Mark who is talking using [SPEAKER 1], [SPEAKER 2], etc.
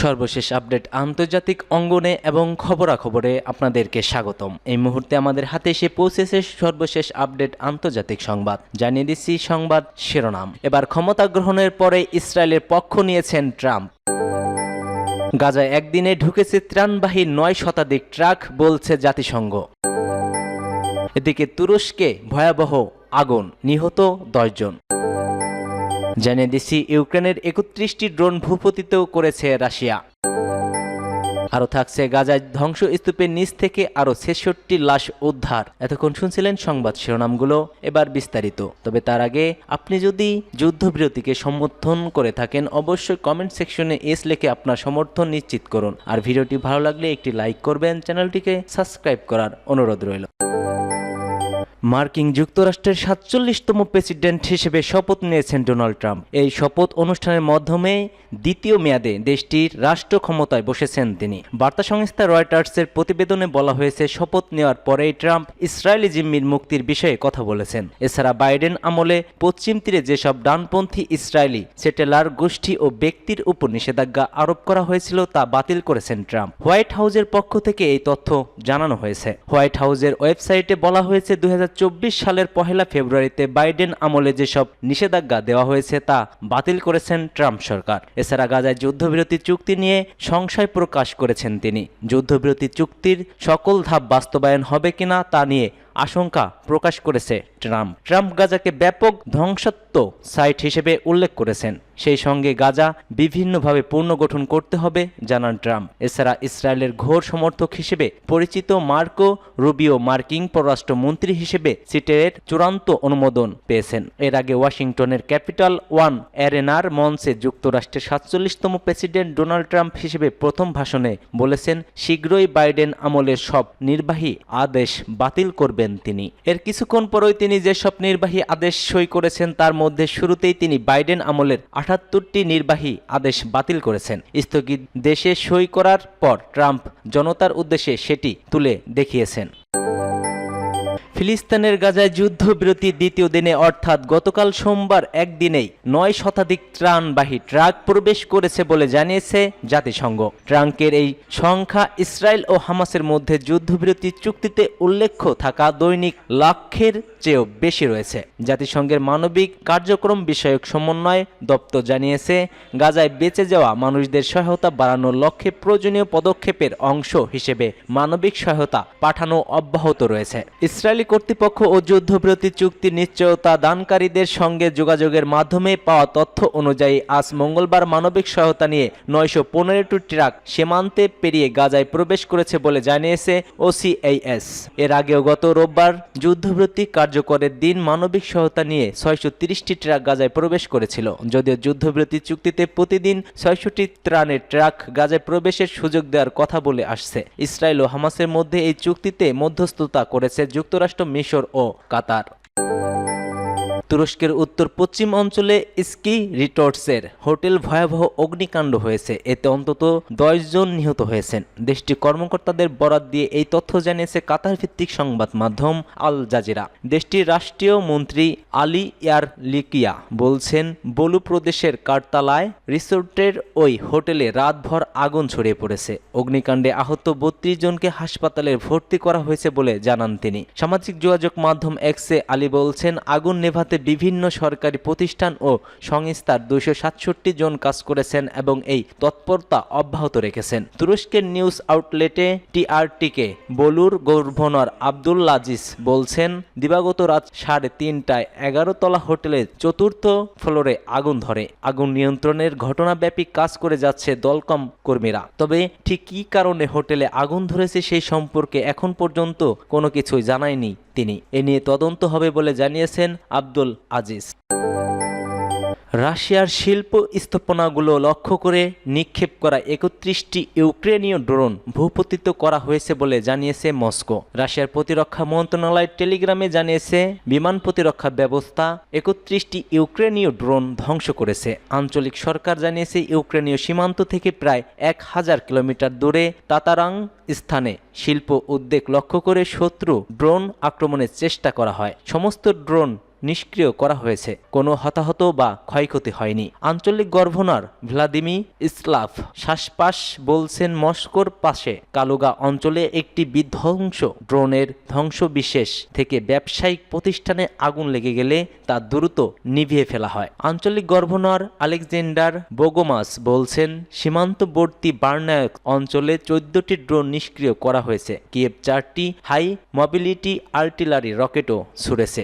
[SPEAKER 1] সর্বশেষ আপডেট আন্তর্জাতিক অঙ্গনে এবং খবরাখবরে আপনাদেরকে স্বাগতম। এই মুহূর্তে আমাদের হাতে এসে পৌঁছেছে সর্বশেষ আপডেট আন্তর্জাতিক সংবাদ। জানিয়ে দিচ্ছি সংবাদ শিরোনাম। এবার ক্ষমতা গ্রহণের পরে ইসরায়েলের পক্ষ নিয়েছেন ট্রাম্প। গাজায় একদিনে ঢুকেছে ত্রাণবাহী 9 শতাধিক ট্রাক, বলছে জাতিসংঘ। এদিকে তুরস্কে ভয়াবহ আগুন, নিহত 10 জন। জানিয়ে দিচ্ছি ইউক্রেনের 31টি ড্রোন ভূপতিত করেছে রাশিয়া। আরও থাকছে গাজায় ধ্বংসস্তূপের নিচ থেকে আরও 66 লাশ উদ্ধার। এতক্ষণ শুনছিলেন সংবাদ শিরোনামগুলো, এবার বিস্তারিত। তবে তার আগে আপনি যদি যুদ্ধবিরতিকে সমর্থন করে থাকেন অবশ্যই কমেন্ট সেকশনে এস লিখে আপনার সমর্থন নিশ্চিত করুন। আর ভিডিওটি ভালো লাগলে একটি লাইক করবেন, চ্যানেলটিকে সাবস্ক্রাইব করার অনুরোধ রইল। মার্কিন যুক্তরাষ্ট্রের 47তম প্রেসিডেন্ট হিসেবে শপথ নিয়েছেন ডোনাল্ড ট্রাম্প। এই শপথ অনুষ্ঠানের মাধ্যমে দ্বিতীয় মেয়াদে দেশটির রাষ্ট্র ক্ষমতায় বসেছেন তিনি। বার্তা সংস্থা রয়টার্সের প্রতিবেদনে বলা হয়েছে, শপথ নেওয়ার পরেই ট্রাম্প ইসরায়েলি জিম্মির মুক্তির বিষয়ে কথা বলেছেন। এছাড়া বাইডেন আমলে পশ্চিম তীরে যেসব ডানপন্থী ইসরায়েলি সেটেলার গোষ্ঠী ও ব্যক্তির উপর নিষেধাজ্ঞা আরোপ করা হয়েছিল তা বাতিল করেছেন ট্রাম্প। হোয়াইট হাউসের পক্ষ থেকে এই তথ্য জানানো হয়েছে। হোয়াইট হাউসের ওয়েবসাইটে বলা হয়েছে, 2024 সালের 1 ফেব্রুয়ারিতে বাইডেন আমলে যেসব নিষেধাজ্ঞা দেওয়া হয়েছে তা বাতিল করেছেন ট্রাম্প সরকার। এছাড়া গাজায় যুদ্ধবিরতি চুক্তি নিয়ে সংশয় প্রকাশ করেছেন তিনি। যুদ্ধবিরতি চুক্তির সকল ধাপ বাস্তবায়ন হবে কিনা তা নিয়ে আশঙ্কা প্রকাশ করেছে ট্রাম্প গাজাকে ব্যাপক ধ্বংসাত্মক সাইট হিসেবে উল্লেখ করেছেন। সেই সঙ্গে গাজা বিভিন্নভাবে পুনর্গঠন করতে হবে জানান ট্রাম্প। এছাড়া ইসরায়েলের ঘোর সমর্থক হিসেবে পরিচিত মার্কো রুবিও মার্কিন পররাষ্ট্রমন্ত্রী হিসেবে সিটের চূড়ান্ত অনুমোদন পেয়েছেন। এর আগে ওয়াশিংটনের ক্যাপিটাল ওয়ান অ্যারেনার মঞ্চে যুক্তরাষ্ট্রের 47তম প্রেসিডেন্ট ডোনাল্ড ট্রাম্প হিসেবে প্রথম ভাষণে বলেছেন, শীঘ্রই বাইডেন আমলের সব নির্বাহী আদেশ বাতিল করবেন তিনি। এর কিছুক্ষণ পরই তিনি যেসব নির্বাহী আদেশ সই করেছেন তার মধ্যে শুরুতেই তিনি বাইডেন আমলের 78টি নির্বাহী আদেশ বাতিল করেছেন। স্থগিত দেশে সই করার পর ট্রাম্প জনতার উদ্দেশ্যে সেটি তুলে দেখিয়েছেন। ফিলিস্তিনের গাজায় যুদ্ধবিরতির দ্বিতীয় দিনে অর্থাৎ গতকাল সোমবার একদিনেই 9 শতাধিক ত্রাণবাহী ট্রাক প্রবেশ করেছে বলে জানিয়েছে জাতিসংঘ। ট্রাকের এই সংখ্যা ইসরায়েল ও হামাসের মধ্যে যুদ্ধবিরতি চুক্তিতে উল্লেখ থাকা দৈনিক লাখের চেয়েও বেশি রয়েছে। জাতিসংঘের মানবিক কার্যক্রম বিষয়ক সমন্বয় দপ্তর জানিয়েছে, গাজায় বেঁচে যাওয়া মানুষদের সহায়তা বাড়ানোর লক্ষ্যে প্রয়োজনীয় পদক্ষেপের অংশ হিসেবে মানবিক সহায়তা পাঠানো অব্যাহত রয়েছে। ইসরায়েলি কর্তৃপক্ষ ও যুদ্ধবিরতি চুক্তি নিশ্চয়তা দানকারীদের সঙ্গে যোগাযোগের মাধ্যমে পাওয়া তথ্য অনুযায়ী আজ মঙ্গলবার মানবিক সহায়তা নিয়ে 915টি ট্রাক সীমান্তে পেরিয়ে গাজায় প্রবেশ করেছে বলে জানিয়েছে ওসিএইএস। এর আগেও গত রোববার যুদ্ধবিরতি কার্যকরের দিন মানবিক সহায়তা নিয়ে 630টি ট্রাক গাজায় প্রবেশ করেছিল। যদিও যুদ্ধবিরতি চুক্তিতে প্রতিদিন 600টি ত্রাণের ট্রাক গাজায় প্রবেশের সুযোগ দেওয়ার কথা বলে আসছে। ইসরায়েল ও হামাসের মধ্যে এই চুক্তিতে মধ্যস্থতা করেছে যুক্তরাষ্ট্র, মিশর ও কাতার। তুরস্কের উত্তর পশ্চিম অঞ্চলে স্কি রিসোর্টসের হোটেল ভয়াবহ অগ্নিকাণ্ড হয়েছে। এতে অন্তত 10 জন নিহত হয়েছেন। দেশটির কর্মকর্তাদের বরাত দিয়ে এই তথ্য জানিয়েছে কাতার ভিত্তিক সংবাদ মাধ্যম আল জাজিরা। দেশটির রাষ্ট্রীয় মন্ত্রী আলী ইয়ারলিকিয়া বলছেন, বলু প্রদেশের কারতালায় রিসোর্টের ওই হোটেলে রাতভর আগুন ছড়িয়ে পড়েছে। অগ্নিকাণ্ডে আহত 32 জনকে হাসপাতালে ভর্তি করা হয়েছে বলে জানান তিনি। সামাজিক যোগাযোগ মাধ্যম এক্সে আলী বলছেন, আগুন নেভাতে বিভিন্ন সরকারি প্রতিষ্ঠান ও সংস্থার 267 জন কাজ করেছেন এবং এই তৎপরতা অব্যাহত রেখেছেন। তুরস্কের নিউজ আউটলেটে টিআরটিকে বলুর গভর্নর আব্দুল আজিজ বলছেন, দিবাগত রাত 3:30টায় 11 তলা হোটেলের 4র্থ ফ্লোরে আগুন ধরে। আগুন নিয়ন্ত্রণের ঘটনাব্যাপী কাজ করে যাচ্ছে দলকম কর্মীরা। তবে ঠিক কী কারণে হোটেলে আগুন ধরেছে সেই সম্পর্কে এখন পর্যন্ত কোনো কিছুই জানায়নি তিনি। এ নিয়ে তদন্ত হবে বলে জানিয়েছেন আব্দুল আজিজ। রাশিয়ার শিল্প স্থাপনাগুলো লক্ষ্য করে নিক্ষেপ করা 31টি ইউক্রেনীয় ড্রোন ভূপতিত করা হয়েছে বলে জানিয়েছে মস্কো। রাশিয়ার প্রতিরক্ষা মন্ত্রণালয় টেলিগ্রামে জানিয়েছে, বিমান প্রতিরক্ষা ব্যবস্থা 31টি ইউক্রেনীয় ড্রোন ধ্বংস করেছে। আঞ্চলিক সরকার জানিয়েছে, ইউক্রেনীয় সীমান্ত থেকে প্রায় 1000 কিলোমিটার দূরে তাতারাং স্থানে শিল্প উদ্যোগ লক্ষ্য করে শত্রু ড্রোন আক্রমণের চেষ্টা করা হয়। সমস্ত ড্রোন নিষ্ক্রিয় করা হয়েছে। কোনো হতাহত বা ক্ষয়ক্ষতি হয়নি। আঞ্চলিক গভর্নর ভ্লাদিমির ইসলাভ শাসপাস বলছেন মস্কোর পাশে কালুগা অঞ্চলে একটি বিধ্বংস ড্রোনের ধ্বংসবিশেষ থেকে ব্যবসায়িক প্রতিষ্ঠানে আগুন লেগে গেলে তা দ্রুত নিভিয়ে ফেলা হয়। আঞ্চলিক গভর্নর আলেকজান্ডার বোগোমাস বলছেন সীমান্তবর্তী বার্নায়ক অঞ্চলে 14টি ড্রোন নিষ্ক্রিয় করা হয়েছে। কিয়েভ 4টি হাই মোবিলিটি আর্টিলারি রকেটও ছুড়েছে।